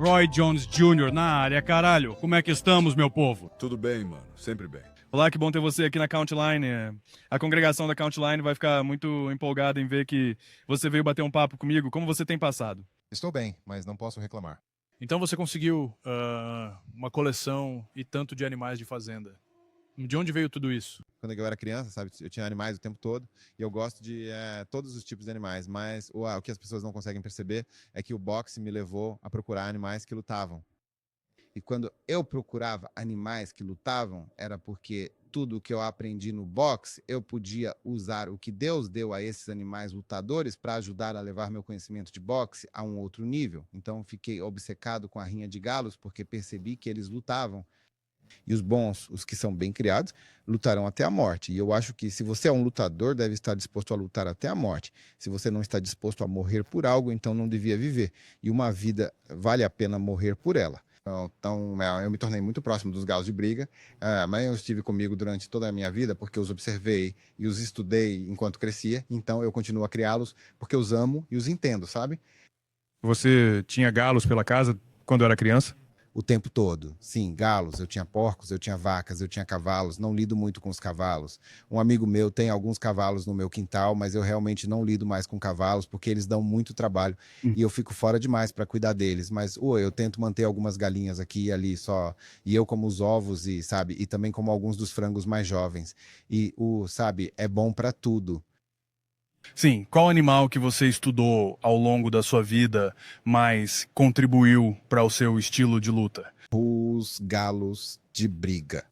Roy Jones Jr. na área, caralho. Como é que estamos, meu povo? Tudo bem, mano. Sempre bem. Olá, que bom ter você aqui na Countline. A congregação da Countline vai ficar muito empolgada em ver que você veio bater um papo comigo. Como você tem passado? Estou bem, mas não posso reclamar. Então você conseguiu uma coleção e tanto de animais de fazenda. De onde veio tudo isso? Quando eu era criança, sabe, eu tinha animais o tempo todo e eu gosto de todos os tipos de animais, mas o que as pessoas não conseguem perceber é que o boxe me levou a procurar animais que lutavam. E quando eu procurava animais que lutavam, era porque tudo que eu aprendi no boxe, eu podia usar o que Deus deu a esses animais lutadores para ajudar a levar meu conhecimento de boxe a um outro nível. Então fiquei obcecado com a rinha de galos porque percebi que eles lutavam. E os bons, os que são bem criados, lutarão até a morte. E eu acho que se você é um lutador, deve estar disposto a lutar até a morte. Se você não está disposto a morrer por algo, então não devia viver. E uma vida vale a pena morrer por ela. Então, eu me tornei muito próximo dos galos de briga, mas eu estive comigo durante toda a minha vida porque eu os observei e os estudei enquanto crescia. Então, eu continuo a criá-los porque eu os amo e os entendo, sabe? Você tinha galos pela casa quando era criança? O tempo todo. Sim, galos, eu tinha porcos, eu tinha vacas, eu tinha cavalos, não lido muito com os cavalos. Um amigo meu tem alguns cavalos no meu quintal, mas eu realmente não lido mais com cavalos porque eles dão muito trabalho e eu fico fora demais para cuidar deles. Mas eu tento manter algumas galinhas aqui e ali só, e eu como os ovos e sabe, e também como alguns dos frangos mais jovens. E sabe, é bom para tudo. Sim. Qual animal que você estudou ao longo da sua vida mais contribuiu para o seu estilo de luta? Os galos de briga.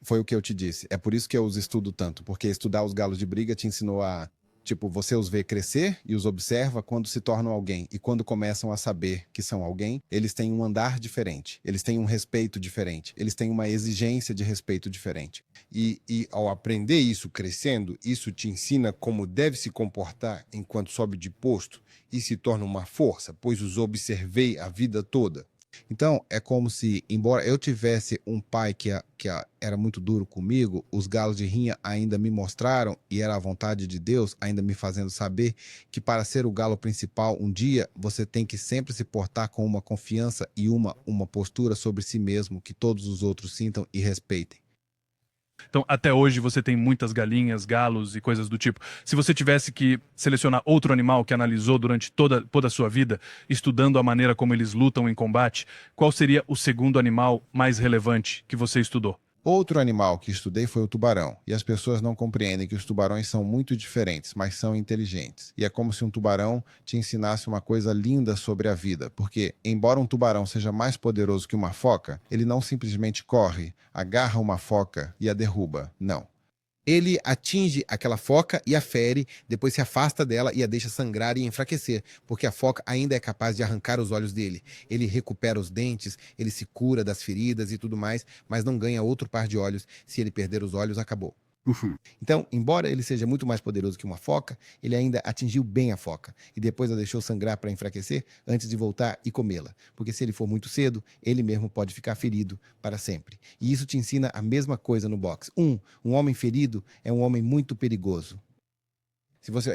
Foi o que eu te disse. É por isso que eu os estudo tanto, porque estudar os galos de briga te ensinou a, tipo, você os vê crescer e os observa quando se tornam alguém. E quando começam a saber que são alguém, eles têm um andar diferente, eles têm um respeito diferente, eles têm uma exigência de respeito diferente. E ao aprender isso crescendo, isso te ensina como deve se comportar enquanto sobe de posto e se torna uma força, pois os observei a vida toda. Então, é como se, embora eu tivesse um pai que era muito duro comigo, os galos de rinha ainda me mostraram, e era a vontade de Deus, ainda me fazendo saber que para ser o galo principal um dia, você tem que sempre se portar com uma confiança e uma postura sobre si mesmo que todos os outros sintam e respeitem. Então, até hoje você tem muitas galinhas, galos e coisas do tipo. Se você tivesse que selecionar outro animal que analisou durante toda a sua vida, estudando a maneira como eles lutam em combate, qual seria o segundo animal mais relevante que você estudou? Outro animal que estudei foi o tubarão, e as pessoas não compreendem que os tubarões são muito diferentes, mas são inteligentes. E é como se um tubarão te ensinasse uma coisa linda sobre a vida, porque, embora um tubarão seja mais poderoso que uma foca, ele não simplesmente corre, agarra uma foca e a derruba. Não. Ele atinge aquela foca e a fere, depois se afasta dela e a deixa sangrar e enfraquecer, porque a foca ainda é capaz de arrancar os olhos dele. Ele recupera os dentes, ele se cura das feridas e tudo mais, mas não ganha outro par de olhos. Se ele perder os olhos, acabou. Então, embora ele seja muito mais poderoso que uma foca, ele ainda atingiu bem a foca e depois a deixou sangrar para enfraquecer antes de voltar e comê-la. Porque se ele for muito cedo, ele mesmo pode ficar ferido para sempre. E isso te ensina a mesma coisa no boxe. Um homem ferido é um homem muito perigoso.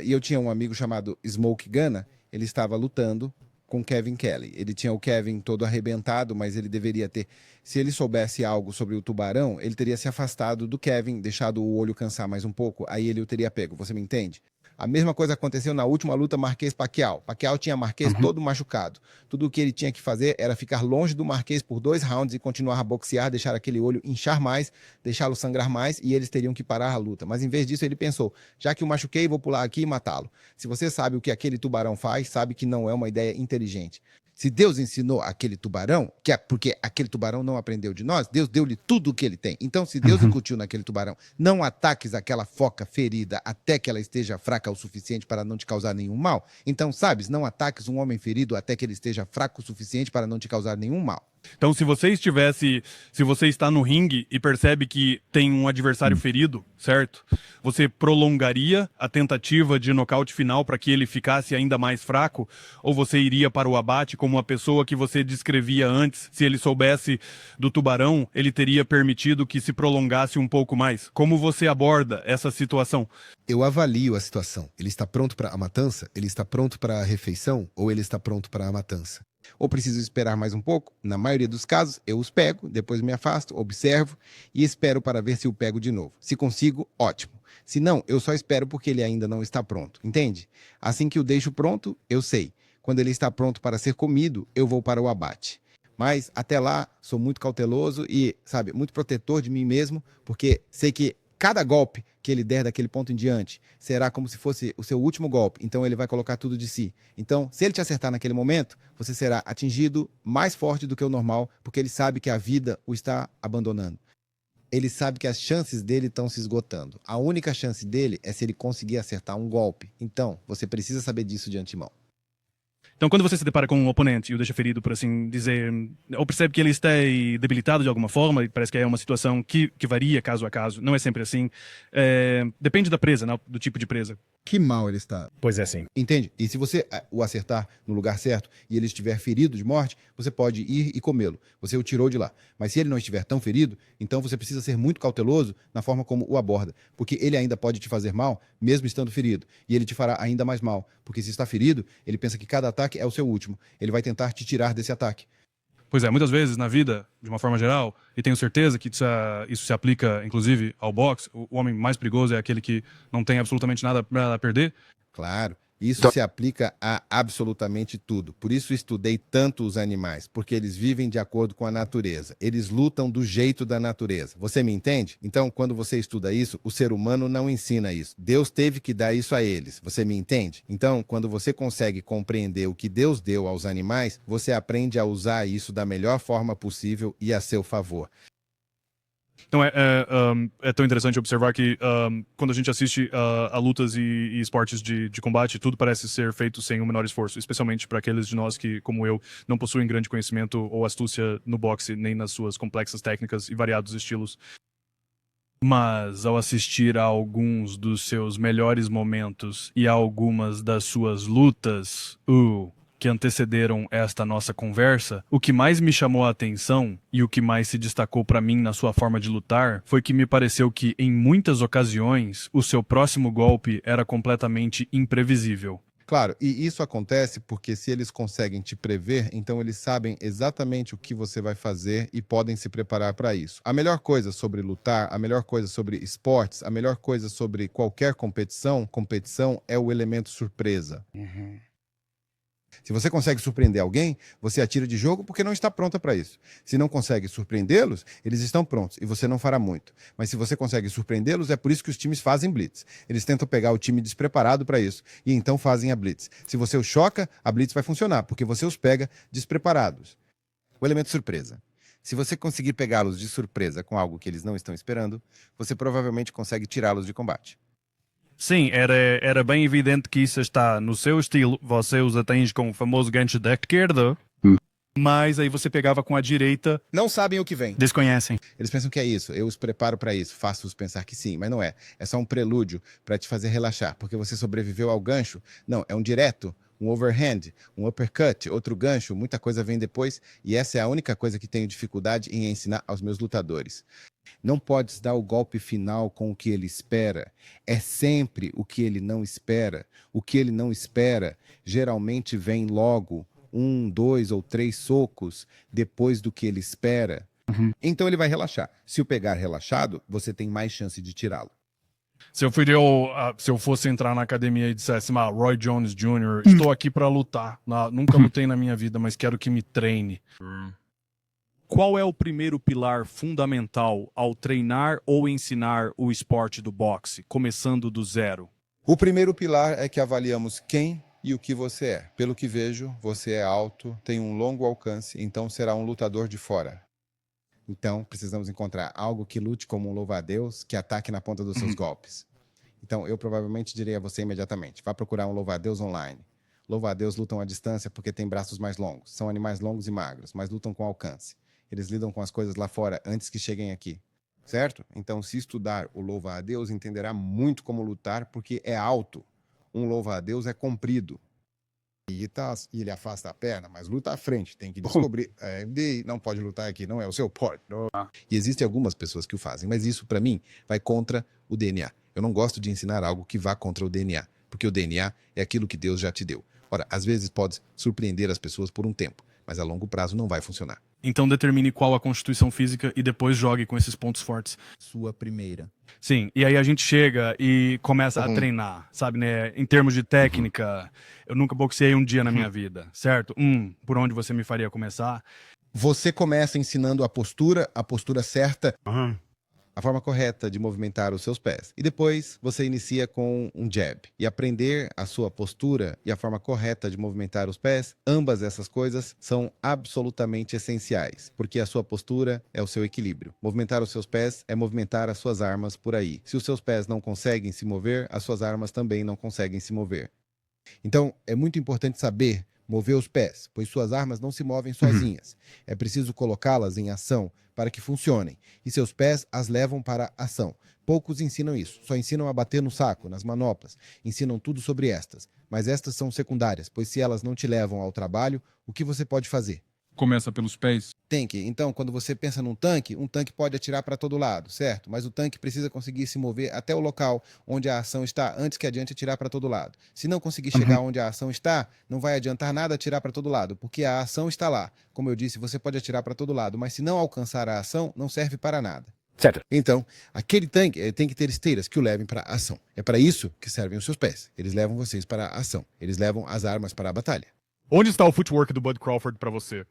E eu tinha um amigo chamado Smoke Gunna, ele estava lutando com Kevin Kelly. Ele tinha o Kevin todo arrebentado, mas ele deveria ter... Se ele soubesse algo sobre o tubarão, ele teria se afastado do Kevin, deixado o olho cansar mais um pouco, aí ele o teria pego. Você me entende? A mesma coisa aconteceu na última luta Marquês-Pacquiao. Pacquiao tinha Marquês todo machucado. Tudo o que ele tinha que fazer era ficar longe do Marquês por 2 rounds e continuar a boxear, deixar aquele olho inchar mais, deixá-lo sangrar mais e eles teriam que parar a luta. Mas em vez disso ele pensou, já que o machuquei, vou pular aqui e matá-lo. Se você sabe o que aquele tubarão faz, sabe que não é uma ideia inteligente. Se Deus ensinou aquele tubarão, que é porque aquele tubarão não aprendeu de nós, Deus deu-lhe tudo o que ele tem. Então, se Deus incutiu naquele tubarão, não ataques aquela foca ferida até que ela esteja fraca o suficiente para não te causar nenhum mal. Então, sabes, não ataques um homem ferido até que ele esteja fraco o suficiente para não te causar nenhum mal. Então, se você está no ringue e percebe que tem um adversário ferido, certo? Você prolongaria a tentativa de nocaute final para que ele ficasse ainda mais fraco? Ou você iria para o abate como a pessoa que você descrevia antes? Se ele soubesse do tubarão, ele teria permitido que se prolongasse um pouco mais? Como você aborda essa situação? Eu avalio a situação. Ele está pronto para a matança? Ele está pronto para a refeição? Ou ele está pronto para a matança? Ou preciso esperar mais um pouco? Na maioria dos casos, eu os pego, depois me afasto, observo e espero para ver se o pego de novo. Se consigo, ótimo. Se não, eu só espero porque ele ainda não está pronto, entende? Assim que o deixo pronto, eu sei. Quando ele está pronto para ser comido, eu vou para o abate. Mas até lá, sou muito cauteloso e, sabe, muito protetor de mim mesmo, porque sei que cada golpe que ele der daquele ponto em diante será como se fosse o seu último golpe. Então ele vai colocar tudo de si. Então, se ele te acertar naquele momento, você será atingido mais forte do que o normal, porque ele sabe que a vida o está abandonando. Ele sabe que as chances dele estão se esgotando. A única chance dele é se ele conseguir acertar um golpe. Então, você precisa saber disso de antemão. Então, quando você se depara com um oponente e o deixa ferido, por assim dizer, ou percebe que ele está debilitado de alguma forma, e parece que é uma situação que varia caso a caso, não é sempre assim, depende da presa, né, do tipo de presa. Que mal ele está. Pois é, sim. Entende? E se você o acertar no lugar certo e ele estiver ferido de morte, você pode ir e comê-lo. Você o tirou de lá. Mas se ele não estiver tão ferido, então você precisa ser muito cauteloso na forma como o aborda. Porque ele ainda pode te fazer mal, mesmo estando ferido. E ele te fará ainda mais mal. Porque se está ferido, ele pensa que cada ataque é o seu último. Ele vai tentar te tirar desse ataque. Pois é, muitas vezes na vida, de uma forma geral, e tenho certeza que isso se aplica, inclusive, ao boxe, o homem mais perigoso é aquele que não tem absolutamente nada para perder. Claro, isso se aplica a absolutamente tudo. Por isso estudei tanto os animais, porque eles vivem de acordo com a natureza. Eles lutam do jeito da natureza. Você me entende? Então, quando você estuda isso, o ser humano não ensina isso. Deus teve que dar isso a eles. Você me entende? Então, quando você consegue compreender o que Deus deu aos animais, você aprende a usar isso da melhor forma possível e a seu favor. Então é tão interessante observar que quando a gente assiste a lutas e esportes de combate, tudo parece ser feito sem o menor esforço, especialmente para aqueles de nós que, como eu, não possuem grande conhecimento ou astúcia no boxe, nem nas suas complexas técnicas e variados estilos. Mas ao assistir a alguns dos seus melhores momentos e a algumas das suas lutas, que antecederam esta nossa conversa, o que mais me chamou a atenção e o que mais se destacou para mim na sua forma de lutar foi que me pareceu que, em muitas ocasiões, o seu próximo golpe era completamente imprevisível. Claro, e isso acontece porque se eles conseguem te prever, então eles sabem exatamente o que você vai fazer e podem se preparar para isso. A melhor coisa sobre lutar, a melhor coisa sobre esportes, a melhor coisa sobre qualquer competição é o elemento surpresa. Se você consegue surpreender alguém, você atira de jogo porque não está pronta para isso. Se não consegue surpreendê-los, eles estão prontos e você não fará muito. Mas se você consegue surpreendê-los, é por isso que os times fazem blitz. Eles tentam pegar o time despreparado para isso e então fazem a blitz. Se você os choca, a blitz vai funcionar porque você os pega despreparados. O elemento surpresa. Se você conseguir pegá-los de surpresa com algo que eles não estão esperando, você provavelmente consegue tirá-los de combate. Sim, era bem evidente que isso está no seu estilo. Você os atinge com o famoso gancho da esquerda, mas aí você pegava com a direita. Não sabem o que vem. Desconhecem. Eles pensam que é isso, eu os preparo para isso, faço-os pensar que sim, mas não é. É só um prelúdio para te fazer relaxar, porque você sobreviveu ao gancho. Não, é um direto, um overhand, um uppercut, outro gancho, muita coisa vem depois, e essa é a única coisa que tenho dificuldade em ensinar aos meus lutadores. Não podes dar o golpe final com o que ele espera. É sempre o que ele não espera. O que ele não espera geralmente vem logo 1, 2 ou 3 socos depois do que ele espera. Então ele vai relaxar. Se o pegar relaxado, você tem mais chance de tirá-lo. Se eu fosse entrar na academia e dissesse, Roy Jones Jr., estou aqui para lutar. Nunca lutei na minha vida, mas quero que me treine. Qual é o primeiro pilar fundamental ao treinar ou ensinar o esporte do boxe, começando do zero? O primeiro pilar é que avaliamos quem e o que você é. Pelo que vejo, você é alto, tem um longo alcance, então será um lutador de fora. Então, precisamos encontrar algo que lute como um louva-a-Deus, que ataque na ponta dos seus golpes. Então, eu provavelmente direi a você imediatamente, vá procurar um louva-a-Deus online. Louva-a-Deus lutam à distância porque têm braços mais longos. São animais longos e magros, mas lutam com alcance. Eles lidam com as coisas lá fora antes que cheguem aqui. Certo? Então, se estudar o louva-a-Deus, entenderá muito como lutar, porque é alto. Um louva-a-Deus é comprido. E ele afasta a perna, mas luta à frente. Tem que descobrir. Não pode lutar aqui, não é o seu porte. E existem algumas pessoas que o fazem, mas isso, para mim, vai contra o DNA. Eu não gosto de ensinar algo que vá contra o DNA, porque o DNA é aquilo que Deus já te deu. Ora, às vezes pode surpreender as pessoas por um tempo. mas a longo prazo não vai funcionar. Então determine qual a constituição física e depois jogue com esses pontos fortes. Sua primeira. Sim, e aí a gente chega e começa a treinar, sabe, né? Em termos de técnica, eu nunca boxeei um dia na minha vida, certo? Por onde você me faria começar? Você começa ensinando a postura certa, a forma correta de movimentar os seus pés. E depois você inicia com um jab. E aprender a sua postura e a forma correta de movimentar os pés, ambas essas coisas são absolutamente essenciais, porque a sua postura é o seu equilíbrio. Movimentar os seus pés é movimentar as suas armas por aí. Se os seus pés não conseguem se mover, as suas armas também não conseguem se mover. Então, é muito importante saber mover os pés, pois suas armas não se movem sozinhas. É preciso colocá-las em ação para que funcionem, e seus pés as levam para a ação. Poucos ensinam isso, só ensinam a bater no saco, nas manoplas, ensinam tudo sobre estas, mas estas são secundárias, pois se elas não te levam ao trabalho, o que você pode fazer? Começa pelos pés. Tanque. Então, quando você pensa num tanque, um tanque pode atirar para todo lado, certo? Mas o tanque precisa conseguir se mover até o local onde a ação está antes que adiante atirar para todo lado. Se não conseguir chegar onde a ação está, não vai adiantar nada atirar para todo lado, porque a ação está lá. Como eu disse, você pode atirar para todo lado, mas se não alcançar a ação, não serve para nada. Certo. Então, aquele tanque tem que ter esteiras que o levem para a ação. É para isso que servem os seus pés. Eles levam vocês para a ação. Eles levam as armas para a batalha. Onde está o footwork do Bud Crawford pra você?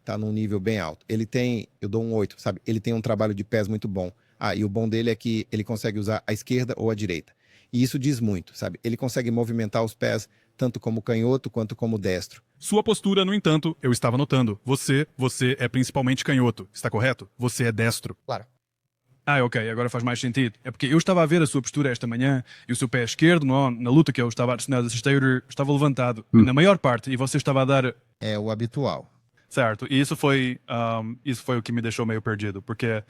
Tá num nível bem alto. Ele tem, eu dou um 8, sabe? Ele tem um trabalho de pés muito bom. E o bom dele é que ele consegue usar a esquerda ou a direita. E isso diz muito, sabe? Ele consegue movimentar os pés tanto como canhoto quanto como destro. Sua postura, no entanto, eu estava notando. Você é principalmente canhoto, está correto? Você é destro. Claro. Ok, agora faz mais sentido. É porque eu estava a ver a sua postura esta manhã e o seu pé esquerdo, na luta que eu estava a assinar, estava levantado, na maior parte, e você estava a dar... É o habitual. Certo, e isso foi o que me deixou meio perdido, porque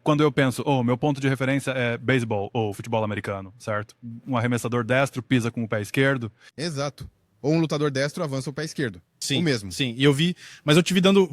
quando eu penso, meu ponto de referência é beisebol ou futebol americano, certo? Um arremessador destro pisa com o pé esquerdo. Exato. Ou um lutador destro avança o pé esquerdo. Sim, O mesmo. Sim, e eu vi, mas eu te vi dando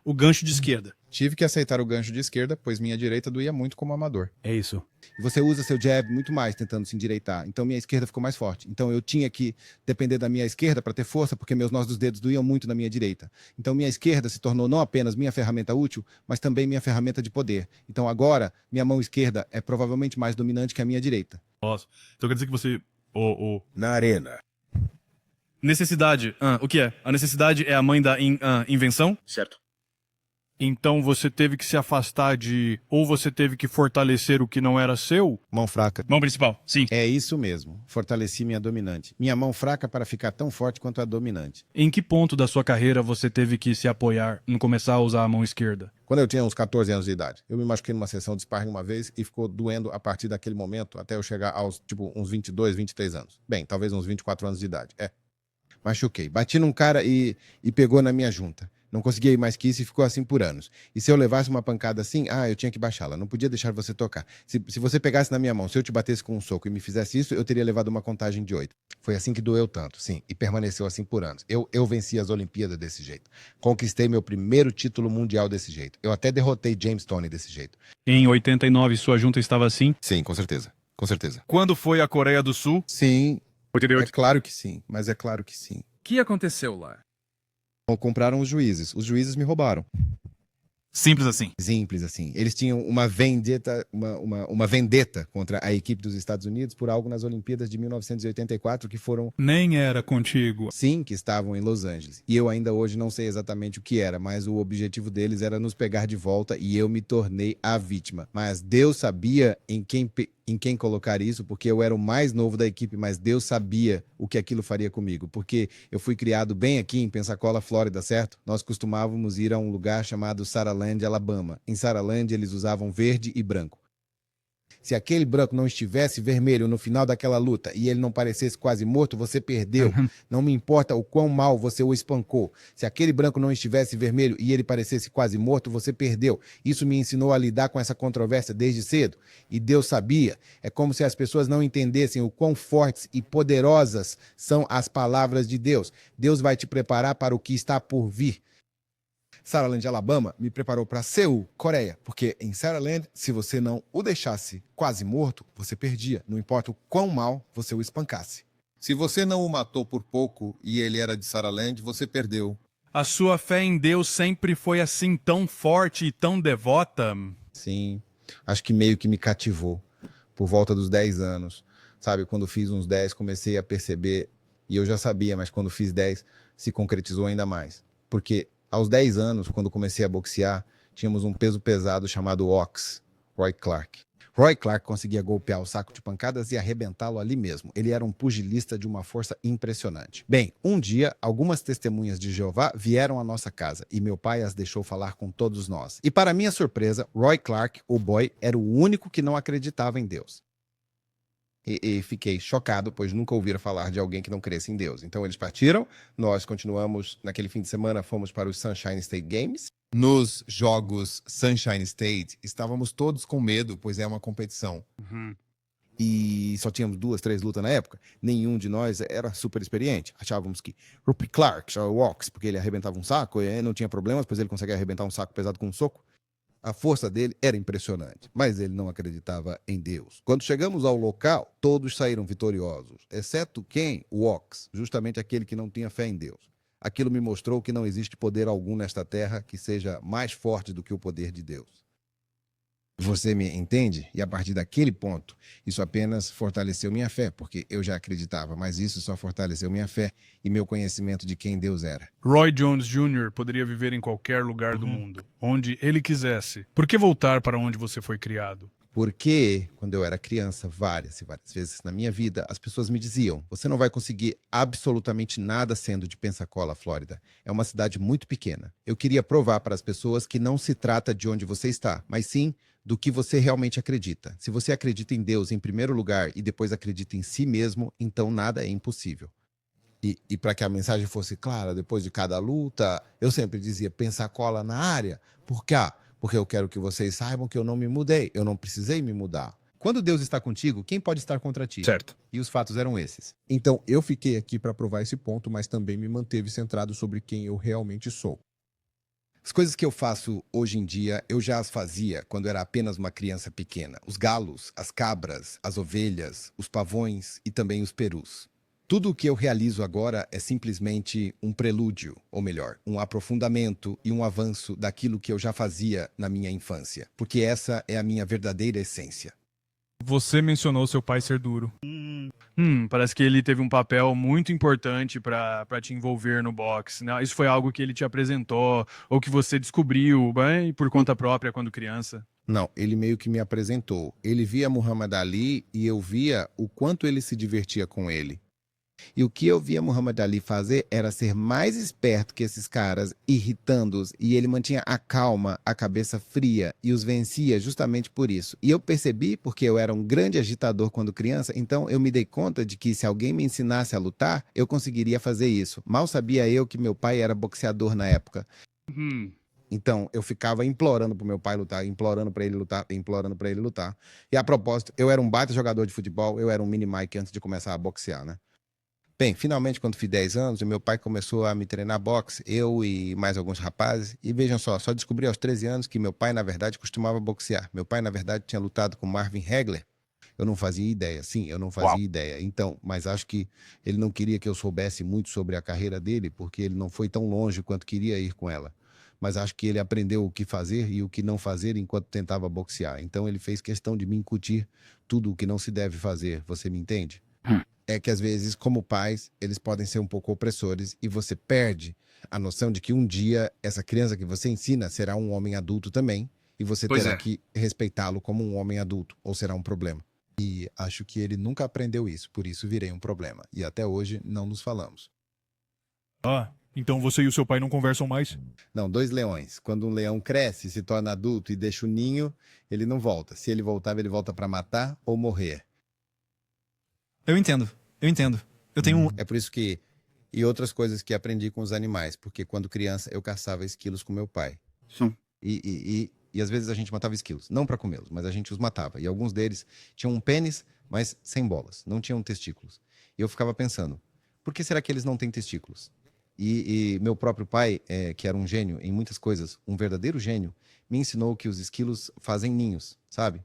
o gancho de esquerda. Tive que aceitar o gancho de esquerda, pois minha direita doía muito como amador. É isso. E você usa seu jab muito mais tentando se endireitar. Então minha esquerda ficou mais forte. Então eu tinha que depender da minha esquerda para ter força, porque meus nós dos dedos doíam muito na minha direita. Então minha esquerda se tornou não apenas minha ferramenta útil, mas também minha ferramenta de poder. Então agora minha mão esquerda é provavelmente mais dominante que a minha direita. Nossa, então quer dizer que você... Na arena. Necessidade. O que é? A necessidade é a mãe da invenção? Certo. Então você teve que se afastar de... Ou você teve que fortalecer o que não era seu? Mão fraca. Mão principal, sim. É isso mesmo. Fortaleci minha dominante. Minha mão fraca para ficar tão forte quanto a dominante. Em que ponto da sua carreira você teve que se apoiar no começar a usar a mão esquerda? Quando eu tinha uns 14 anos de idade, eu me machuquei numa sessão de sparring uma vez e ficou doendo a partir daquele momento até eu chegar aos, uns 22, 23 anos. Bem, talvez uns 24 anos de idade. Machuquei. Bati num cara e pegou na minha junta. Não conseguia ir mais que isso e ficou assim por anos. E se eu levasse uma pancada assim, eu tinha que baixá-la. Não podia deixar você tocar. Se você pegasse na minha mão, se eu te batesse com um soco e me fizesse isso, eu teria levado uma contagem de 8. Foi assim que doeu tanto, sim. E permaneceu assim por anos. Eu venci as Olimpíadas desse jeito. Conquistei meu primeiro título mundial desse jeito. Eu até derrotei James Toney desse jeito. Em 89, sua junta estava assim? Sim, com certeza. Com certeza. Quando foi a Coreia do Sul? Sim. 88. É claro que sim. Mas é claro que sim. O que aconteceu lá? Compraram os juízes. Os juízes me roubaram. Simples assim. Simples assim. Eles tinham uma vendetta, uma vendetta contra a equipe dos Estados Unidos por algo nas Olimpíadas de 1984 que foram... Nem era contigo. Sim, que estavam em Los Angeles. E eu ainda hoje não sei exatamente o que era, mas o objetivo deles era nos pegar de volta e eu me tornei a vítima. Mas Deus sabia em quem colocar isso, porque eu era o mais novo da equipe, mas Deus sabia o que aquilo faria comigo, porque eu fui criado bem aqui em Pensacola, Flórida, certo? Nós costumávamos ir a um lugar chamado Saraland, Alabama. Em Saraland eles usavam verde e branco. Se aquele branco não estivesse vermelho no final daquela luta e ele não parecesse quase morto, você perdeu. Não me importa o quão mal você o espancou. Se aquele branco não estivesse vermelho e ele parecesse quase morto, você perdeu. Isso me ensinou a lidar com essa controvérsia desde cedo. E Deus sabia. É como se as pessoas não entendessem o quão fortes e poderosas são as palavras de Deus. Deus vai te preparar para o que está por vir. Saraland, Alabama, me preparou para Seul, Coreia, porque em Saraland, se você não o deixasse quase morto, você perdia, não importa o quão mal você o espancasse. Se você não o matou por pouco e ele era de Saraland, você perdeu. A sua fé em Deus sempre foi assim tão forte e tão devota? Sim, acho que meio que me cativou por volta dos 10 anos. Sabe, quando fiz uns 10, comecei a perceber, e eu já sabia, mas quando fiz 10, se concretizou ainda mais. Porque aos 10 anos, quando comecei a boxear, tínhamos um peso pesado chamado Ox, Roy Clark. Roy Clark conseguia golpear o saco de pancadas e arrebentá-lo ali mesmo. Ele era um pugilista de uma força impressionante. Bem, um dia, algumas testemunhas de Jeová vieram à nossa casa e meu pai as deixou falar com todos nós. E para minha surpresa, Roy Clark, o boy, era o único que não acreditava em Deus. E fiquei chocado, pois nunca ouvira falar de alguém que não cresce em Deus. Então eles partiram, nós continuamos, naquele fim de semana, fomos para os Sunshine State Games. Nos jogos Sunshine State, estávamos todos com medo, pois é uma competição. E só tínhamos 2, 3 lutas na época. Nenhum de nós era super experiente. Achávamos que Rupert Clark, o Ox, porque ele arrebentava um saco, e não tinha problemas, pois ele conseguia arrebentar um saco pesado com um soco. A força dele era impressionante, mas ele não acreditava em Deus. Quando chegamos ao local, todos saíram vitoriosos, exceto quem? O Ox, justamente aquele que não tinha fé em Deus. Aquilo me mostrou que não existe poder algum nesta terra que seja mais forte do que o poder de Deus. Você me entende? E a partir daquele ponto, isso apenas fortaleceu minha fé, porque eu já acreditava, mas isso só fortaleceu minha fé e meu conhecimento de quem Deus era. Roy Jones Jr. poderia viver em qualquer lugar do mundo, onde ele quisesse. Por que voltar para onde você foi criado? Porque, quando eu era criança, várias e várias vezes na minha vida, as pessoas me diziam: você não vai conseguir absolutamente nada sendo de Pensacola, Flórida. É uma cidade muito pequena. Eu queria provar para as pessoas que não se trata de onde você está, mas sim do que você realmente acredita. Se você acredita em Deus em primeiro lugar e depois acredita em si mesmo, então nada é impossível. E para que a mensagem fosse clara, depois de cada luta, eu sempre dizia: Pensacola na área. Por quê? Porque eu quero que vocês saibam que eu não me mudei, eu não precisei me mudar. Quando Deus está contigo, quem pode estar contra ti? Certo. E os fatos eram esses. Então, eu fiquei aqui para provar esse ponto, mas também me manteve centrado sobre quem eu realmente sou. As coisas que eu faço hoje em dia, eu já as fazia quando era apenas uma criança pequena. Os galos, as cabras, as ovelhas, os pavões e também os perus. Tudo o que eu realizo agora é simplesmente um prelúdio, ou melhor, um aprofundamento e um avanço daquilo que eu já fazia na minha infância, porque essa é a minha verdadeira essência. Você mencionou seu pai ser duro. Parece que ele teve um papel muito importante pra te envolver no boxe, né? Isso foi algo que ele te apresentou, ou que você descobriu, bem, por conta própria quando criança? Não, ele meio que me apresentou. Ele via Muhammad Ali e eu via o quanto ele se divertia com ele. E o que eu via Muhammad Ali fazer era ser mais esperto que esses caras, irritando-os, e ele mantinha a calma, a cabeça fria, e os vencia justamente por isso. E eu percebi, porque eu era um grande agitador quando criança, então eu me dei conta de que se alguém me ensinasse a lutar, eu conseguiria fazer isso. Mal sabia eu que meu pai era boxeador na época. Então, eu ficava implorando pro meu pai lutar, implorando pra ele lutar, implorando pra ele lutar. E a propósito, eu era um baita jogador de futebol, eu era um mini Mike antes de começar a boxear, né? Bem, finalmente, quando fiz 10 anos, o meu pai começou a me treinar boxe, eu e mais alguns rapazes. E vejam só descobri aos 13 anos que meu pai, na verdade, costumava boxear. Meu pai, na verdade, tinha lutado com Marvin Hagler. Eu não fazia ideia, sim, eu não fazia ideia. Então, mas acho que ele não queria que eu soubesse muito sobre a carreira dele, porque ele não foi tão longe quanto queria ir com ela. Mas acho que ele aprendeu o que fazer e o que não fazer enquanto tentava boxear. Então, ele fez questão de me incutir tudo o que não se deve fazer. Você me entende? É que às vezes, como pais, eles podem ser um pouco opressores e você perde a noção de que um dia essa criança que você ensina será um homem adulto também e você terá que respeitá-lo como um homem adulto, ou será um problema. E acho que ele nunca aprendeu isso, por isso virei um problema. E até hoje não nos falamos. Ah, então você e o seu pai não conversam mais? Não, 2 leões. Quando um leão cresce, se torna adulto e deixa o ninho, ele não volta. Se ele voltar, ele volta para matar ou morrer. Eu entendo. Eu tenho É por isso que... E outras coisas que aprendi com os animais, porque quando criança eu caçava esquilos com meu pai. Sim. E às vezes a gente matava esquilos, não para comê-los, mas a gente os matava. E alguns deles tinham um pênis, mas sem bolas, não tinham testículos. E eu ficava pensando, por que será que eles não têm testículos? E meu próprio pai, que era um gênio em muitas coisas, um verdadeiro gênio, me ensinou que os esquilos fazem ninhos, sabe?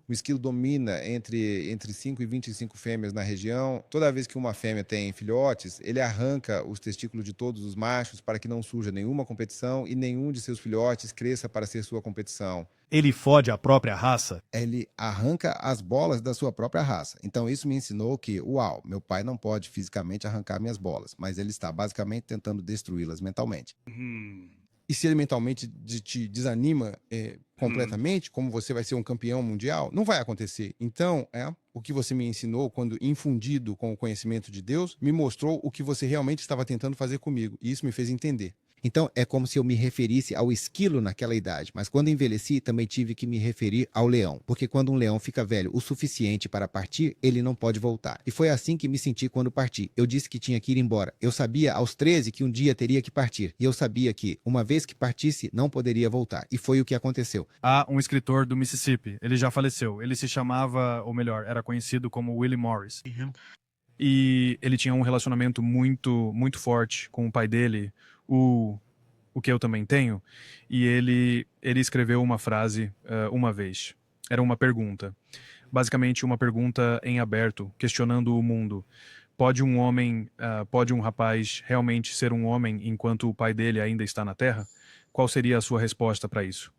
O esquilo domina entre 5 e 25 fêmeas na região. Toda vez que uma fêmea tem filhotes, ele arranca os testículos de todos os machos para que não surja nenhuma competição e nenhum de seus filhotes cresça para ser sua competição. Ele fode a própria raça? Ele arranca as bolas da sua própria raça. Então isso me ensinou que, uau, meu pai não pode fisicamente arrancar minhas bolas, mas ele está basicamente tentando destruí-las mentalmente. E se ele mentalmente te desanima completamente, como você vai ser um campeão mundial, não vai acontecer. Então, o que você me ensinou, quando infundido com o conhecimento de Deus, me mostrou o que você realmente estava tentando fazer comigo. E isso me fez entender. Então, é como se eu me referisse ao esquilo naquela idade, mas quando envelheci, também tive que me referir ao leão, porque quando um leão fica velho o suficiente para partir, ele não pode voltar. E foi assim que me senti quando parti. Eu disse que tinha que ir embora. Eu sabia aos 13 que um dia teria que partir, e eu sabia que, uma vez que partisse, não poderia voltar. E foi o que aconteceu. Há um escritor do Mississippi, ele já faleceu. Ele se chamava, ou melhor, era conhecido como Willie Morris. E ele tinha um relacionamento muito, muito forte com o pai dele, o que eu também tenho, e ele escreveu uma frase uma vez. Era uma pergunta. Basicamente uma pergunta em aberto, questionando o mundo. Pode um rapaz realmente ser um homem enquanto o pai dele ainda está na Terra? Qual seria a sua resposta para isso?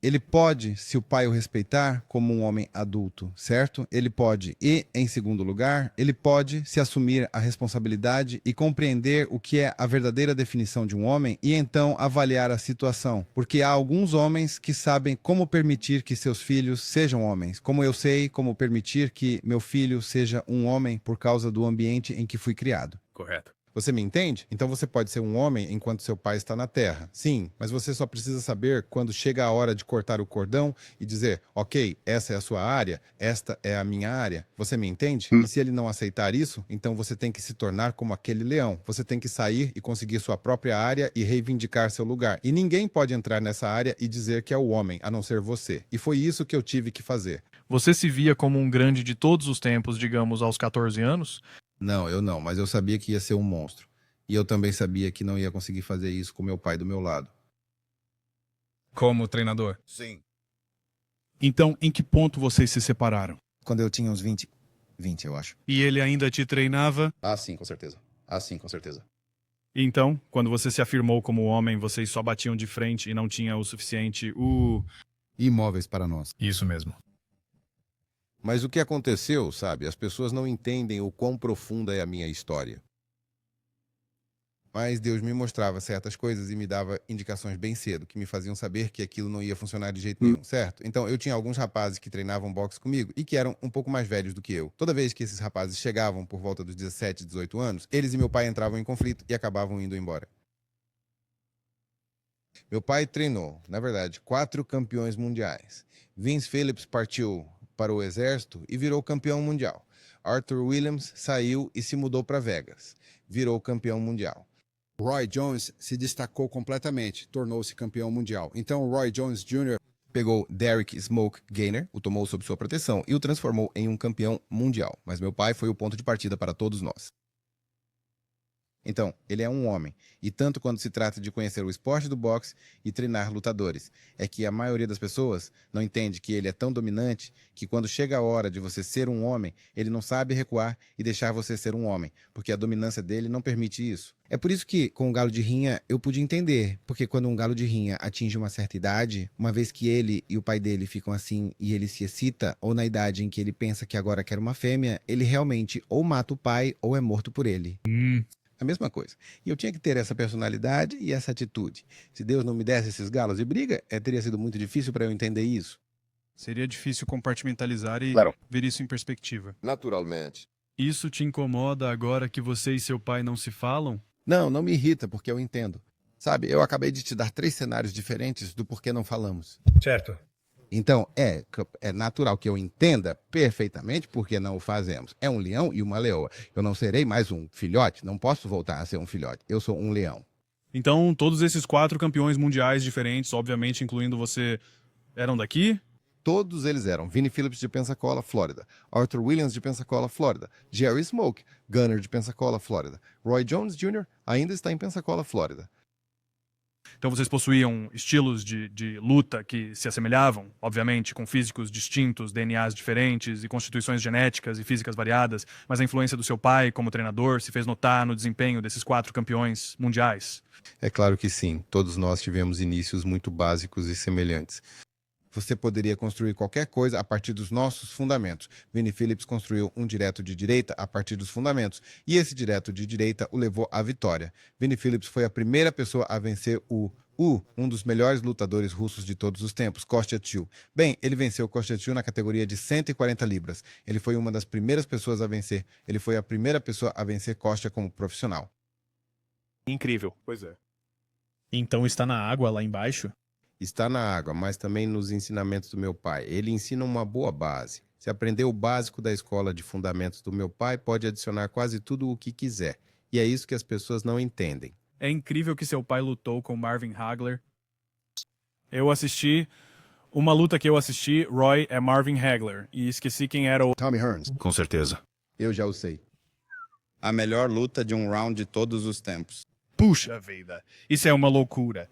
Ele pode, se o pai o respeitar, como um homem adulto, certo? Ele pode. E, em segundo lugar, ele pode se assumir a responsabilidade e compreender o que é a verdadeira definição de um homem e então avaliar a situação. Porque há alguns homens que sabem como permitir que seus filhos sejam homens. Como eu sei como permitir que meu filho seja um homem por causa do ambiente em que fui criado. Correto. Você me entende? Então você pode ser um homem enquanto seu pai está na terra. Sim, mas você só precisa saber quando chega a hora de cortar o cordão e dizer, ok, essa é a sua área, esta é a minha área. Você me entende? E se ele não aceitar isso, então você tem que se tornar como aquele leão. Você tem que sair e conseguir sua própria área e reivindicar seu lugar. E ninguém pode entrar nessa área e dizer que é o homem, a não ser você. E foi isso que eu tive que fazer. Você se via como um grande de todos os tempos, digamos, aos 14 anos? Não, eu não, mas eu sabia que ia ser um monstro. E eu também sabia que não ia conseguir fazer isso com meu pai do meu lado. Como treinador? Sim. Então, em que ponto vocês se separaram? Quando eu tinha uns 20, eu acho. E ele ainda te treinava? Ah, sim, com certeza. Ah, sim, com certeza. Então, quando você se afirmou como homem, vocês só batiam de frente e não tinha o suficiente, Imóveis para nós. Isso mesmo. Mas o que aconteceu, sabe? As pessoas não entendem o quão profunda é a minha história. Mas Deus me mostrava certas coisas e me dava indicações bem cedo, que me faziam saber que aquilo não ia funcionar de jeito nenhum, certo? Então eu tinha alguns rapazes que treinavam boxe comigo e que eram um pouco mais velhos do que eu. Toda vez que esses rapazes chegavam por volta dos 17, 18 anos, eles e meu pai entravam em conflito e acabavam indo embora. Meu pai treinou, na verdade, 4 campeões mundiais. Vince Phillips partiu para o exército e virou campeão mundial. Arthur Williams saiu e se mudou para Vegas. Virou campeão mundial. Roy Jones se destacou completamente, tornou-se campeão mundial. Então Roy Jones Jr. Pegou Derek Smoke Gaynor, o tomou sob sua proteção e o transformou em um campeão mundial. Mas meu pai foi o ponto de partida para todos nós. Então, ele é um homem, e tanto quando se trata de conhecer o esporte do boxe e treinar lutadores, é que a maioria das pessoas não entende que ele é tão dominante que quando chega a hora de você ser um homem, ele não sabe recuar e deixar você ser um homem, porque a dominância dele não permite isso. É por isso que, com o galo de rinha, eu pude entender, porque quando um galo de rinha atinge uma certa idade, uma vez que ele e o pai dele ficam assim e ele se excita, ou na idade em que ele pensa que agora quer uma fêmea, ele realmente ou mata o pai ou é morto por ele. A mesma coisa. E eu tinha que ter essa personalidade e essa atitude. Se Deus não me desse esses galos de briga, teria sido muito difícil para eu entender isso. seria difícil compartimentalizar e Claro. ver isso em perspectiva. Naturalmente. Isso te incomoda agora que você e seu pai não se falam? Não, não me irrita, porque eu entendo. Sabe, eu acabei de te dar 3 cenários diferentes do porquê não falamos. Certo. Então, é natural que eu entenda perfeitamente por que não o fazemos. É um leão e uma leoa. Eu não serei mais um filhote, não posso voltar a ser um filhote. Eu sou um leão. Então, todos esses 4 campeões mundiais diferentes, obviamente incluindo você, eram daqui? Todos eles eram Vinnie Phillips de Pensacola, Flórida, Arthur Williams de Pensacola, Flórida, Jerry Smoke, Gunner de Pensacola, Flórida, Roy Jones Jr. ainda está em Pensacola, Flórida. Então vocês possuíam estilos de luta que se assemelhavam, obviamente, com físicos distintos, DNAs diferentes e constituições genéticas e físicas variadas, mas a influência do seu pai como treinador se fez notar no desempenho desses 4 campeões mundiais. É claro que sim, todos nós tivemos inícios muito básicos e semelhantes. Você poderia construir qualquer coisa a partir dos nossos fundamentos. Vinnie Phillips construiu um direto de direita a partir dos fundamentos, e esse direto de direita o levou à vitória. Vinnie Phillips foi a primeira pessoa a vencer um dos melhores lutadores russos de todos os tempos, Kostiachil. Bem, ele venceu Kostiachil na categoria de 140 libras. Ele foi uma das primeiras pessoas a vencer. Ele foi a primeira pessoa a vencer Kostya como profissional. Incrível. Pois é. Então está na água lá embaixo? Está na água, mas também nos ensinamentos do meu pai. Ele ensina uma boa base. Se aprender o básico da escola de fundamentos do meu pai, pode adicionar quase tudo o que quiser. E é isso que as pessoas não entendem. É incrível que seu pai lutou com Marvin Hagler. Uma luta que eu assisti, Roy, é Marvin Hagler. E esqueci quem era o... Tommy Hearns. Com certeza. Eu já o sei. A melhor luta de um round de todos os tempos. Puxa vida, isso é uma loucura.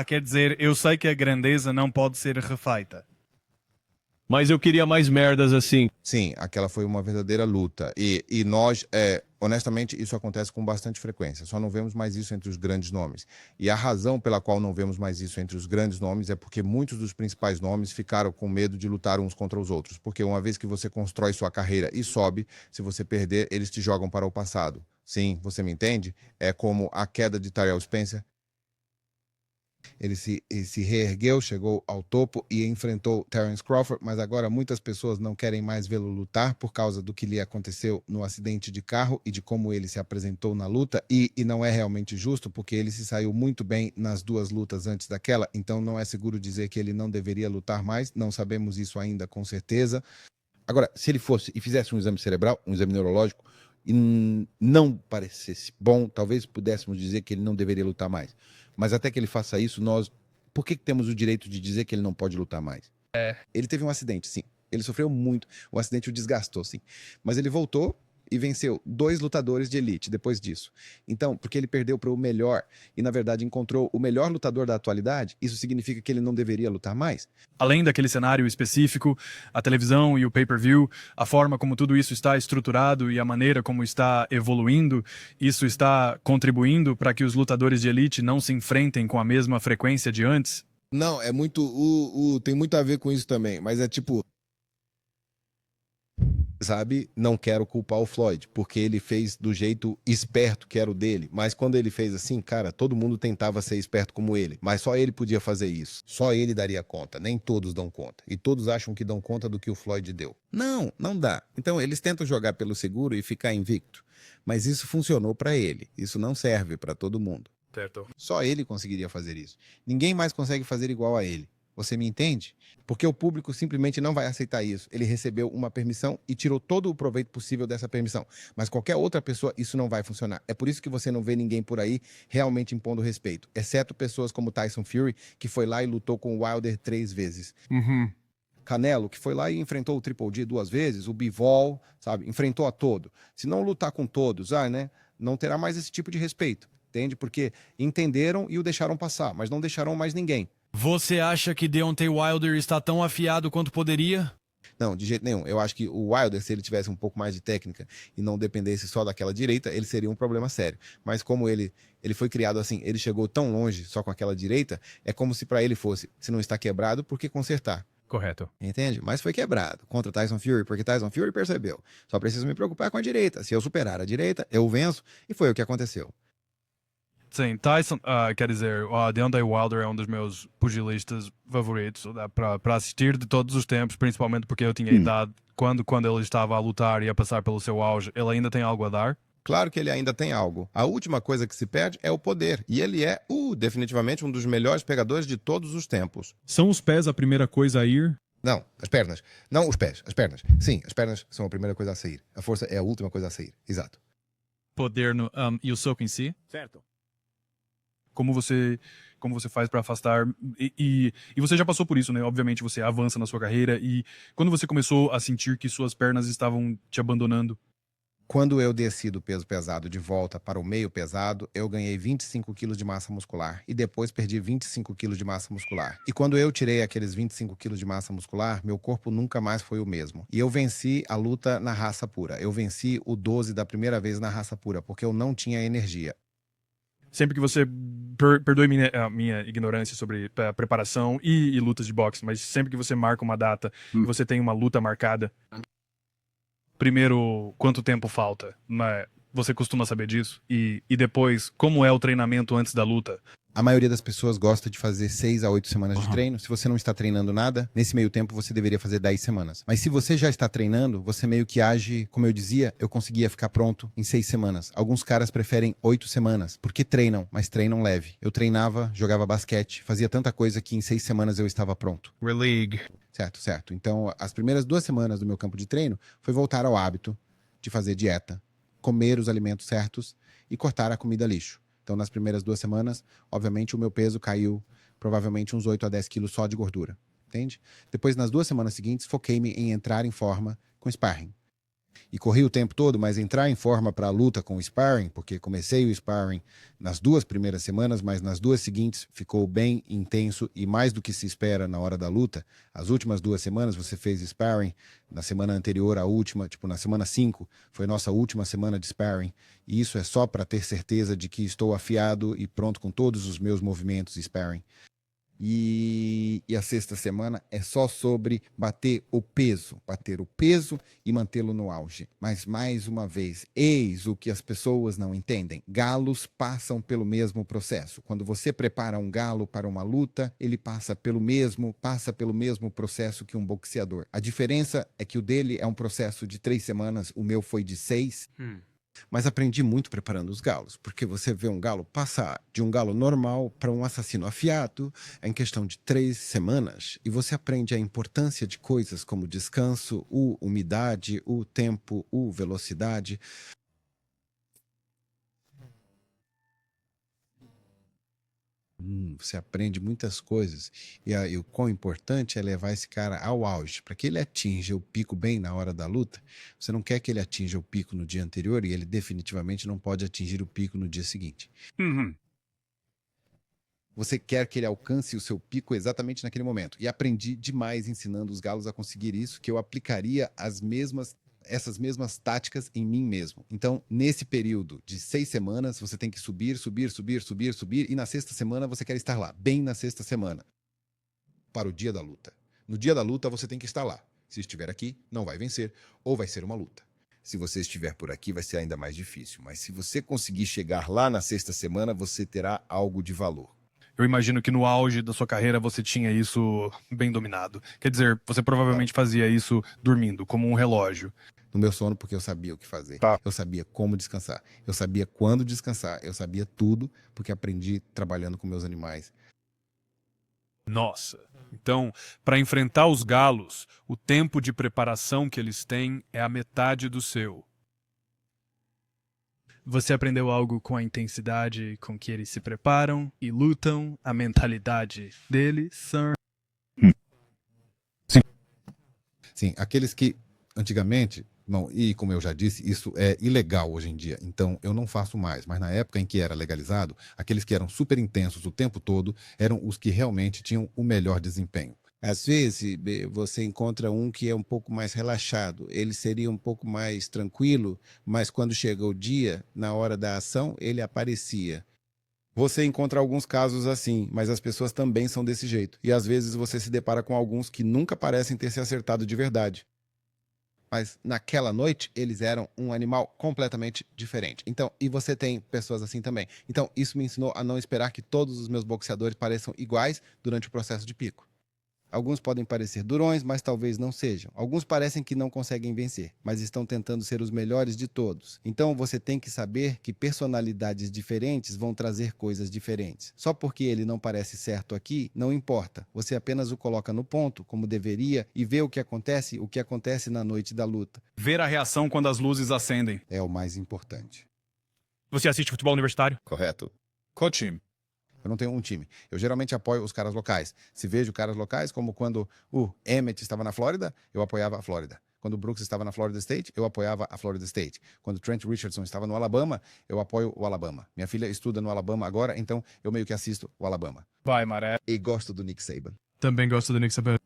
Quer dizer, eu sei que a grandeza não pode ser refeita. Mas eu queria mais merdas assim. Sim, aquela foi uma verdadeira luta. E nós, honestamente, isso acontece com bastante frequência. Só não vemos mais isso entre os grandes nomes. E a razão pela qual não vemos mais isso entre os grandes nomes é porque muitos dos principais nomes ficaram com medo de lutar uns contra os outros. Porque uma vez que você constrói sua carreira e sobe, se você perder, eles te jogam para o passado. Sim, você me entende? É como a queda de Tyrell Spencer. Ele se reergueu, chegou ao topo e enfrentou Terence Crawford, mas agora muitas pessoas não querem mais vê-lo lutar por causa do que lhe aconteceu no acidente de carro e de como ele se apresentou na luta, e não é realmente justo porque ele se saiu muito bem nas 2 lutas antes daquela, então não é seguro dizer que ele não deveria lutar mais, não sabemos isso ainda com certeza. Agora, se ele fosse e fizesse um exame cerebral, um exame neurológico, e não parecesse bom, talvez pudéssemos dizer que ele não deveria lutar mais. Mas até que ele faça isso, por que temos o direito de dizer que ele não pode lutar mais? Ele teve um acidente, sim. Ele sofreu muito. O acidente o desgastou, sim. Mas ele voltou e venceu 2 lutadores de elite depois disso. Então, porque ele perdeu para o melhor e, na verdade, encontrou o melhor lutador da atualidade, isso significa que ele não deveria lutar mais? Além daquele cenário específico, a televisão e o pay-per-view, a forma como tudo isso está estruturado e a maneira como está evoluindo, isso está contribuindo para que os lutadores de elite não se enfrentem com a mesma frequência de antes? Não, é muito... tem muito a ver com isso também, mas é tipo... Sabe, não quero culpar o Floyd, porque ele fez do jeito esperto que era o dele, mas quando ele fez assim, cara, todo mundo tentava ser esperto como ele, mas só ele podia fazer isso, só ele daria conta, nem todos dão conta, e todos acham que dão conta do que o Floyd deu. Não, não dá. Então eles tentam jogar pelo seguro e ficar invicto, mas isso funcionou pra ele, isso não serve pra todo mundo. Certo. Só ele conseguiria fazer isso, ninguém mais consegue fazer igual a ele. Você me entende? Porque o público simplesmente não vai aceitar isso. Ele recebeu uma permissão e tirou todo o proveito possível dessa permissão. Mas qualquer outra pessoa, isso não vai funcionar. É por isso que você não vê ninguém por aí realmente impondo respeito. Exceto pessoas como Tyson Fury, que foi lá e lutou com o Wilder 3 vezes. Canelo, que foi lá e enfrentou o Triple G 2 vezes. O Bivol, sabe? Enfrentou a todo. Se não lutar com todos, não terá mais esse tipo de respeito. Entende? Porque entenderam e o deixaram passar, mas não deixaram mais ninguém. Você acha que Deontay Wilder está tão afiado quanto poderia? Não, de jeito nenhum. Eu acho que o Wilder, se ele tivesse um pouco mais de técnica e não dependesse só daquela direita, ele seria um problema sério. Mas como ele foi criado assim, ele chegou tão longe só com aquela direita, é como se para ele fosse, se não está quebrado, por que consertar? Correto. Entende? Mas foi quebrado contra Tyson Fury, porque Tyson Fury percebeu. Só preciso me preocupar com a direita. Se eu superar a direita, eu venço, e foi o que aconteceu. Sim, Tyson, quer dizer, Deontay Wilder é um dos meus pugilistas favoritos para assistir de todos os tempos, principalmente porque eu tinha idade quando ele estava a lutar e a passar pelo seu auge. Ele ainda tem algo a dar? Claro que ele ainda tem algo. A última coisa que se perde é o poder. E ele é, definitivamente, um dos melhores pegadores de todos os tempos. São os pés a primeira coisa a ir? Não, as pernas. Não os pés, as pernas. Sim, as pernas são a primeira coisa a sair. A força é a última coisa a sair. Exato. Poder e o soco em si? Certo. Como você faz para afastar e você já passou por isso, né? Obviamente você avança na sua carreira e quando você começou a sentir que suas pernas estavam te abandonando? Quando eu desci do peso pesado de volta para o meio pesado, eu ganhei 25 quilos de massa muscular e depois perdi 25 quilos de massa muscular. E quando eu tirei aqueles 25 quilos de massa muscular, meu corpo nunca mais foi o mesmo. E eu venci a luta na raça pura. Eu venci o 12 da primeira vez na raça pura, porque eu não tinha energia. Sempre que você. Perdoe a minha ignorância sobre preparação e lutas de boxe, mas sempre que você marca uma data e você tem uma luta marcada, primeiro, quanto tempo falta? Você costuma saber disso? E depois, como é o treinamento antes da luta? A maioria das pessoas gosta de fazer 6 a 8 semanas de treino. Se você não está treinando nada, nesse meio tempo você deveria fazer 10 semanas. Mas se você já está treinando, você meio que age, como eu dizia, eu conseguia ficar pronto em 6 semanas. Alguns caras preferem 8 semanas, porque treinam, mas treinam leve. Eu treinava, jogava basquete, fazia tanta coisa que em 6 semanas eu estava pronto. Releague. Certo, certo. Então, as primeiras 2 semanas do meu campo de treino foi voltar ao hábito de fazer dieta, comer os alimentos certos e cortar a comida lixo. Então, nas primeiras 2 semanas, obviamente, o meu peso caiu provavelmente uns 8 a 10 quilos só de gordura, entende? Depois, nas 2 semanas seguintes, foquei-me em entrar em forma com sparring. E corri o tempo todo, mas entrar em forma para a luta com o sparring, porque comecei o sparring nas 2 primeiras semanas, mas nas 2 seguintes ficou bem intenso e mais do que se espera na hora da luta. As últimas 2 semanas você fez sparring, na semana anterior à última, tipo na semana 5, foi nossa última semana de sparring. E isso é só para ter certeza de que estou afiado e pronto com todos os meus movimentos sparring. E a 6ª semana é só sobre bater o peso e mantê-lo no auge. Mas, mais uma vez, eis o que as pessoas não entendem. Galos passam pelo mesmo processo. Quando você prepara um galo para uma luta, ele passa pelo mesmo processo que um boxeador. A diferença é que o dele é um processo de 3 semanas, o meu foi de 6. Mas aprendi muito preparando os galos, porque você vê um galo passar de um galo normal para um assassino afiado em questão de 3 semanas. E você aprende a importância de coisas como descanso, umidade, o tempo, velocidade. Você aprende muitas coisas. E o quão importante é levar esse cara ao auge, para que ele atinja o pico bem na hora da luta. Você não quer que ele atinja o pico no dia anterior e ele definitivamente não pode atingir o pico no dia seguinte. Você quer que ele alcance o seu pico exatamente naquele momento. E aprendi demais ensinando os galos a conseguir isso, que eu aplicaria essas mesmas táticas em mim mesmo. Então, nesse período de 6 semanas, você tem que subir, e na 6ª semana você quer estar lá, bem na 6ª semana, para o dia da luta. No dia da luta, você tem que estar lá. Se estiver aqui, não vai vencer, ou vai ser uma luta. Se você estiver por aqui, vai ser ainda mais difícil. Mas se você conseguir chegar lá na 6ª semana, você terá algo de valor. Eu imagino que no auge da sua carreira você tinha isso bem dominado. Quer dizer, você provavelmente fazia isso dormindo, como um relógio. No meu sono, porque eu sabia o que fazer. Eu sabia como descansar. Eu sabia quando descansar. Eu sabia tudo, porque aprendi trabalhando com meus animais. Nossa. Então, para enfrentar os galos, o tempo de preparação que eles têm é a metade do seu. Você aprendeu algo com a intensidade com que eles se preparam e lutam, a mentalidade deles, sir? Sim, aqueles que antigamente, não, e como eu já disse, isso é ilegal hoje em dia, então eu não faço mais, mas na época em que era legalizado, aqueles que eram super intensos o tempo todo eram os que realmente tinham o melhor desempenho. Às vezes, você encontra um que é um pouco mais relaxado, ele seria um pouco mais tranquilo, mas quando chega o dia, na hora da ação, ele aparecia. Você encontra alguns casos assim, mas as pessoas também são desse jeito. E às vezes você se depara com alguns que nunca parecem ter se acertado de verdade. Mas naquela noite, eles eram um animal completamente diferente. Então, e você tem pessoas assim também. Então, isso me ensinou a não esperar que todos os meus boxeadores pareçam iguais durante o processo de pico. Alguns podem parecer durões, mas talvez não sejam. Alguns parecem que não conseguem vencer, mas estão tentando ser os melhores de todos. Então você tem que saber que personalidades diferentes vão trazer coisas diferentes. Só porque ele não parece certo aqui, não importa. Você apenas o coloca no ponto, como deveria, e vê o que acontece na noite da luta. Ver a reação quando as luzes acendem. É o mais importante. Você assiste futebol universitário? Correto. Qual time? Eu não tenho um time. Eu geralmente apoio os caras locais. Se vejo caras locais, como quando o Emmett estava na Flórida, eu apoiava a Flórida. Quando o Brooks estava na Florida State, eu apoiava a Florida State. Quando o Trent Richardson estava no Alabama, eu apoio o Alabama. Minha filha estuda no Alabama agora, então eu meio que assisto o Alabama. Vai, Maré. E gosto do Nick Saban. Também gosto do Nick Saban.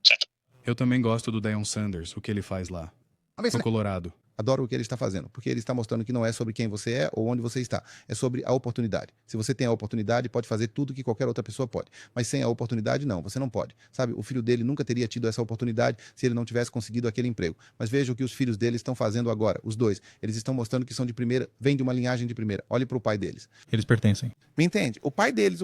Eu também gosto do Deion Sanders, o que ele faz lá, no Colorado. Adoro o que ele está fazendo, porque ele está mostrando que não é sobre quem você é ou onde você está, é sobre a oportunidade. Se você tem a oportunidade, pode fazer tudo que qualquer outra pessoa pode, mas sem a oportunidade, não, você não pode. Sabe, o filho dele nunca teria tido essa oportunidade se ele não tivesse conseguido aquele emprego. Mas veja o que os filhos dele estão fazendo agora, os dois. Eles estão mostrando que são de primeira, vêm de uma linhagem de primeira. Olhe para o pai deles. Eles pertencem. Me entende? O pai deles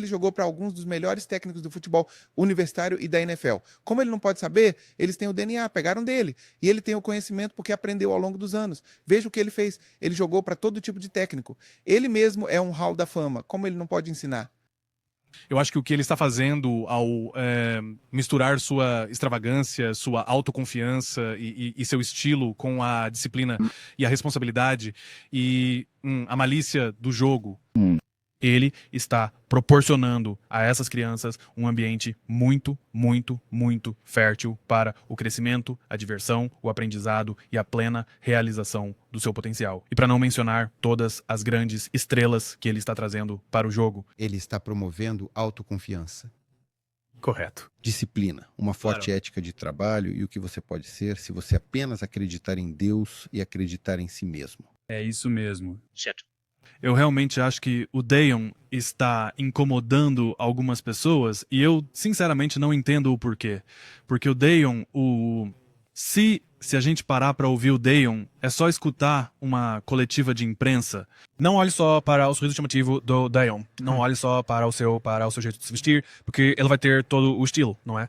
jogou para alguns dos melhores técnicos do futebol universitário e da NFL. Como ele não pode saber, eles têm o DNA, pegaram dele. E ele tem o conhecimento porque aprendeu ao longo dos anos. Veja o que ele fez. Ele jogou para todo tipo de técnico. Ele mesmo é um hall da fama. Como ele não pode ensinar? Eu acho que o que ele está fazendo ao misturar sua extravagância, sua autoconfiança e seu estilo com a disciplina e a responsabilidade e a malícia do jogo, ele está proporcionando a essas crianças um ambiente muito, muito, muito fértil para o crescimento, a diversão, o aprendizado e a plena realização do seu potencial. E para não mencionar todas as grandes estrelas que ele está trazendo para o jogo. Ele está promovendo autoconfiança. Correto. Disciplina, uma forte ética de trabalho e o que você pode ser se você apenas acreditar em Deus e acreditar em si mesmo. É isso mesmo. Eu realmente acho que o Deion está incomodando algumas pessoas e eu, sinceramente, não entendo o porquê. Porque o Deion, se a gente parar para ouvir o Deion, é só escutar uma coletiva de imprensa. Não olhe só para o sorriso chamativo do Deion. Não olhe só para o seu jeito de se vestir, porque ele vai ter todo o estilo, não é?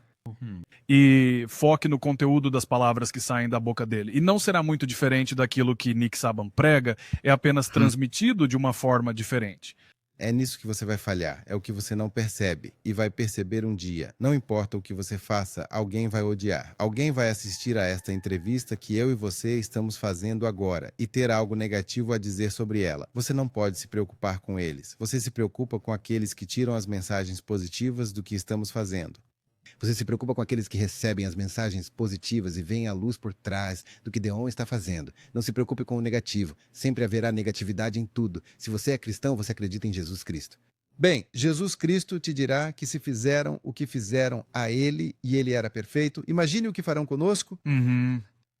E foque no conteúdo das palavras que saem da boca dele. E não será muito diferente daquilo que Nick Saban prega, é apenas transmitido de uma forma diferente. É nisso que você vai falhar, é o que você não percebe e vai perceber um dia. Não importa o que você faça, alguém vai odiar. Alguém vai assistir a esta entrevista que eu e você estamos fazendo agora e ter algo negativo a dizer sobre ela. Você não pode se preocupar com eles. Você se preocupa com aqueles que tiram as mensagens positivas do que estamos fazendo. Você se preocupa com aqueles que recebem as mensagens positivas e veem a luz por trás do que Deion está fazendo. Não se preocupe com o negativo. Sempre haverá negatividade em tudo. Se você é cristão, você acredita em Jesus Cristo. Bem, Jesus Cristo te dirá que se fizeram o que fizeram a ele e ele era perfeito, imagine o que farão conosco.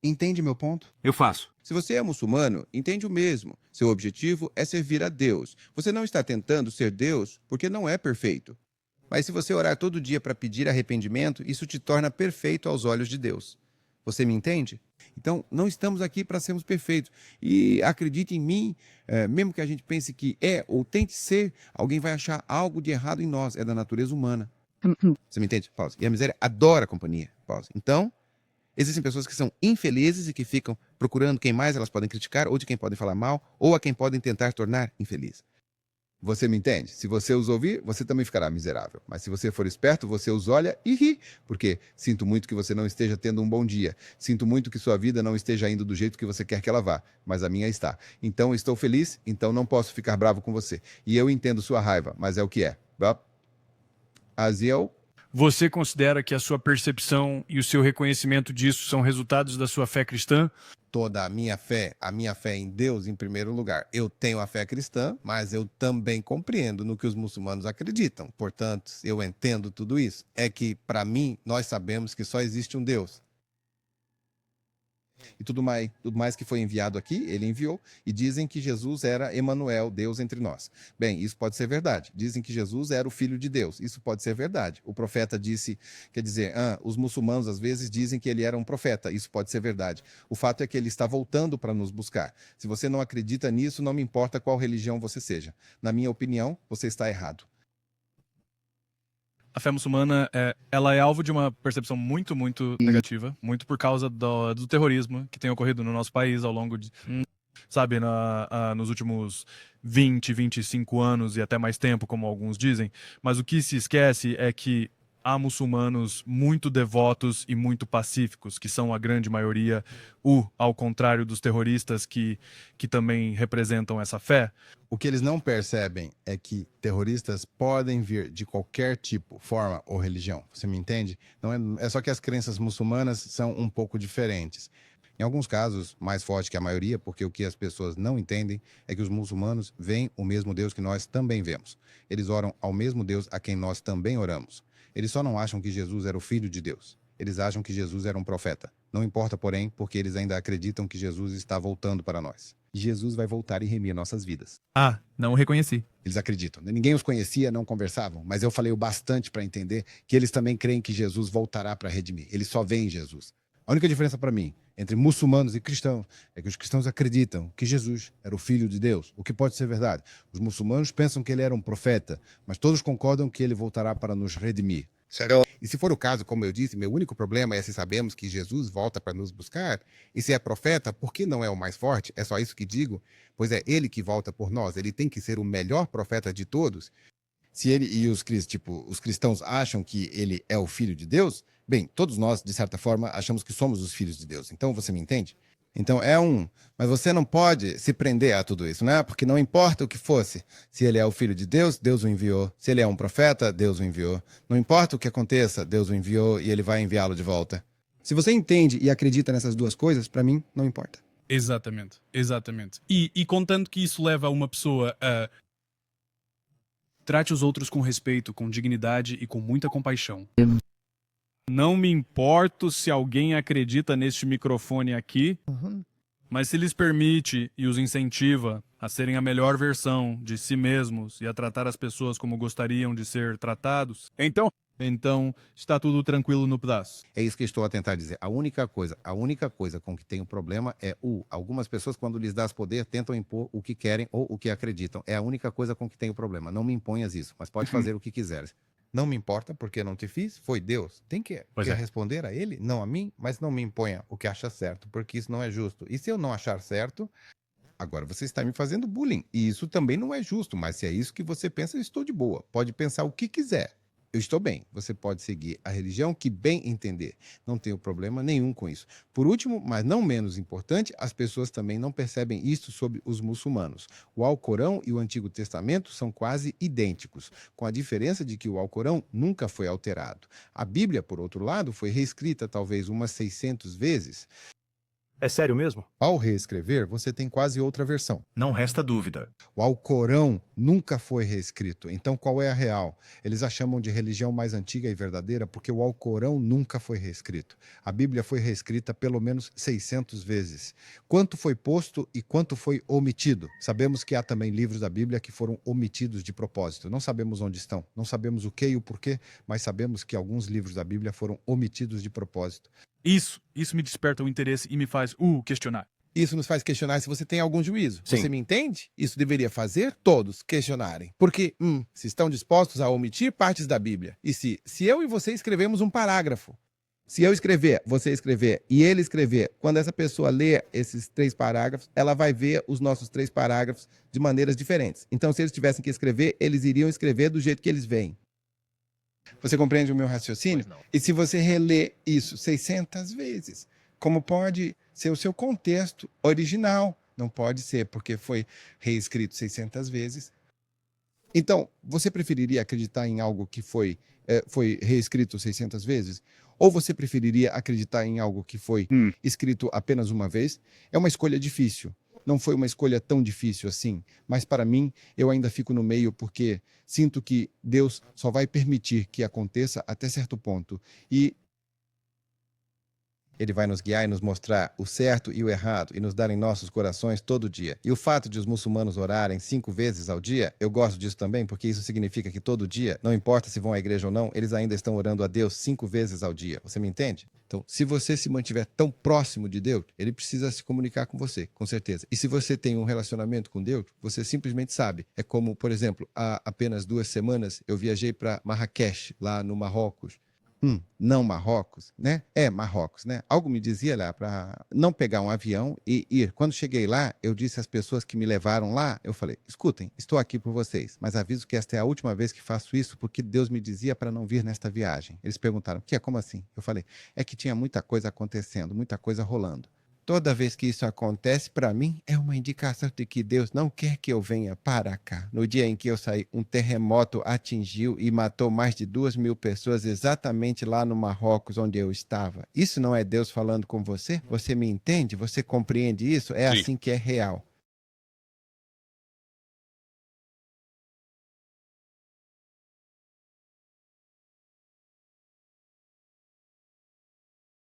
Entende meu ponto? Eu faço. Se você é muçulmano, entende o mesmo. Seu objetivo é servir a Deus. Você não está tentando ser Deus porque não é perfeito. Mas se você orar todo dia para pedir arrependimento, isso te torna perfeito aos olhos de Deus. Você me entende? Então, não estamos aqui para sermos perfeitos. E acredite em mim, mesmo que a gente pense que é ou tente ser, alguém vai achar algo de errado em nós. É da natureza humana. Você me entende? Pausa. E a miséria adora a companhia. Pausa. Então, existem pessoas que são infelizes e que ficam procurando quem mais elas podem criticar, ou de quem podem falar mal, ou a quem podem tentar tornar infeliz. Você me entende? Se você os ouvir, você também ficará miserável. Mas se você for esperto, você os olha e ri. Porque sinto muito que você não esteja tendo um bom dia. Sinto muito que sua vida não esteja indo do jeito que você quer que ela vá. Mas a minha está. Então estou feliz, então não posso ficar bravo com você. E eu entendo sua raiva, mas é o que é. Aziel? Você considera que a sua percepção e o seu reconhecimento disso são resultados da sua fé cristã? Toda a minha fé em Deus em primeiro lugar. Eu tenho a fé cristã, mas eu também compreendo no que os muçulmanos acreditam. Portanto, eu entendo tudo isso. É que, para mim, nós sabemos que só existe um Deus. E tudo mais que foi enviado aqui, ele enviou. E dizem que Jesus era Emanuel, Deus entre nós. Bem, isso pode ser verdade. Dizem que Jesus era o Filho de Deus. Isso pode ser verdade. O profeta disse, quer dizer, os muçulmanos às vezes dizem que ele era um profeta. Isso pode ser verdade. O fato é que ele está voltando para nos buscar. Se você não acredita nisso, não me importa qual religião você seja. Na minha opinião, você está errado. A fé muçulmana ela é alvo de uma percepção muito, muito negativa, muito por causa do terrorismo que tem ocorrido no nosso país ao longo de, nos últimos 20, 25 anos e até mais tempo, como alguns dizem. Mas o que se esquece é que há muçulmanos muito devotos e muito pacíficos, que são a grande maioria, ao contrário dos terroristas que também representam essa fé. O que eles não percebem é que terroristas podem vir de qualquer tipo, forma ou religião. Você me entende? Não é só que as crenças muçulmanas são um pouco diferentes. Em alguns casos, mais forte que a maioria, porque o que as pessoas não entendem é que os muçulmanos veem o mesmo Deus que nós também vemos. Eles oram ao mesmo Deus a quem nós também oramos. Eles só não acham que Jesus era o Filho de Deus. Eles acham que Jesus era um profeta. Não importa, porém, porque eles ainda acreditam que Jesus está voltando para nós. Jesus vai voltar e remir nossas vidas. Ah, não o reconheci. Eles acreditam. Ninguém os conhecia, não conversavam, mas eu falei o bastante para entender que eles também creem que Jesus voltará para redimir. Eles só veem Jesus. A única diferença para mim entre muçulmanos e cristãos é que os cristãos acreditam que Jesus era o Filho de Deus, o que pode ser verdade. Os muçulmanos pensam que ele era um profeta, mas todos concordam que ele voltará para nos redimir. E se for o caso, como eu disse, meu único problema é se sabemos que Jesus volta para nos buscar. E se é profeta, por que não é o mais forte? É só isso que digo? Pois é ele que volta por nós. Ele tem que ser o melhor profeta de todos. Se ele e os cristãos acham que ele é o Filho de Deus, bem, todos nós, de certa forma, achamos que somos os filhos de Deus. Então, você me entende? Então, mas você não pode se prender a tudo isso, né? Porque não importa o que fosse. Se ele é o Filho de Deus, Deus o enviou. Se ele é um profeta, Deus o enviou. Não importa o que aconteça, Deus o enviou e ele vai enviá-lo de volta. Se você entende e acredita nessas duas coisas, para mim, não importa. Exatamente, exatamente. E contanto que isso leva uma pessoa a... Trate os outros com respeito, com dignidade e com muita compaixão. Não me importo se alguém acredita neste microfone aqui, mas se lhes permite e os incentiva a serem a melhor versão de si mesmos e a tratar as pessoas como gostariam de ser tratados, então está tudo tranquilo no pedaço. É isso que estou a tentar dizer. A única coisa com que tenho problema é algumas pessoas, quando lhes dás poder, tentam impor o que querem ou o que acreditam. É a única coisa com que tenho problema. Não me imponhas isso, mas pode fazer o que quiseres. Não me importa porque não te fiz, foi Deus. Tem que responder a ele, não a mim, mas não me imponha o que acha certo, porque isso não é justo. E se eu não achar certo, agora você está me fazendo bullying. E isso também não é justo, mas se é isso que você pensa, eu estou de boa. Pode pensar o que quiser. Eu estou bem. Você pode seguir a religião que bem entender. Não tenho problema nenhum com isso. Por último, mas não menos importante, as pessoas também não percebem isso sobre os muçulmanos. O Alcorão e o Antigo Testamento são quase idênticos, com a diferença de que o Alcorão nunca foi alterado. A Bíblia, por outro lado, foi reescrita talvez umas 600 vezes. É sério mesmo? Ao reescrever, você tem quase outra versão. Não resta dúvida. O Alcorão nunca foi reescrito. Então, qual é a real? Eles a chamam de religião mais antiga e verdadeira porque o Alcorão nunca foi reescrito. A Bíblia foi reescrita pelo menos 600 vezes. Quanto foi posto e quanto foi omitido? Sabemos que há também livros da Bíblia que foram omitidos de propósito. Não sabemos onde estão, não sabemos o que e o porquê, mas sabemos que alguns livros da Bíblia foram omitidos de propósito. Isso me desperta o interesse e me faz questionar. Isso nos faz questionar se você tem algum juízo. Sim. Você me entende? Isso deveria fazer todos questionarem. Porque, se estão dispostos a omitir partes da Bíblia. E se eu e você escrevemos um parágrafo, se eu escrever, você escrever e ele escrever, quando essa pessoa lê esses 3 parágrafos, ela vai ver os nossos 3 parágrafos de maneiras diferentes. Então, se eles tivessem que escrever, eles iriam escrever do jeito que eles veem. Você compreende o meu raciocínio? E se você relê isso 600 vezes, como pode ser o seu contexto original? Não pode ser, porque foi reescrito 600 vezes. Então, você preferiria acreditar em algo que foi reescrito 600 vezes? Ou você preferiria acreditar em algo que foi escrito apenas uma vez? É uma escolha difícil. Não foi uma escolha tão difícil assim, mas para mim, eu ainda fico no meio porque sinto que Deus só vai permitir que aconteça até certo ponto. E Ele vai nos guiar e nos mostrar o certo e o errado e nos dar em nossos corações todo dia. E o fato de os muçulmanos orarem 5 vezes ao dia, eu gosto disso também, porque isso significa que todo dia, não importa se vão à igreja ou não, eles ainda estão orando a Deus 5 vezes ao dia. Você me entende? Então, se você se mantiver tão próximo de Deus, ele precisa se comunicar com você, com certeza. E se você tem um relacionamento com Deus, você simplesmente sabe. É como, por exemplo, há apenas 2 semanas eu viajei para Marrakech, lá no Marrocos. Não Marrocos, né? É Marrocos, né? Algo me dizia lá para não pegar um avião e ir. Quando cheguei lá, eu disse às pessoas que me levaram lá, eu falei, escutem, estou aqui por vocês, mas aviso que esta é a última vez que faço isso porque Deus me dizia para não vir nesta viagem. Eles perguntaram, como assim? Eu falei, é que tinha muita coisa acontecendo, muita coisa rolando. Toda vez que isso acontece, para mim, é uma indicação de que Deus não quer que eu venha para cá. No dia em que eu saí, um terremoto atingiu e matou mais de 2.000 pessoas exatamente lá no Marrocos, onde eu estava. Isso não é Deus falando com você? Você me entende? Você compreende isso? É assim que é real.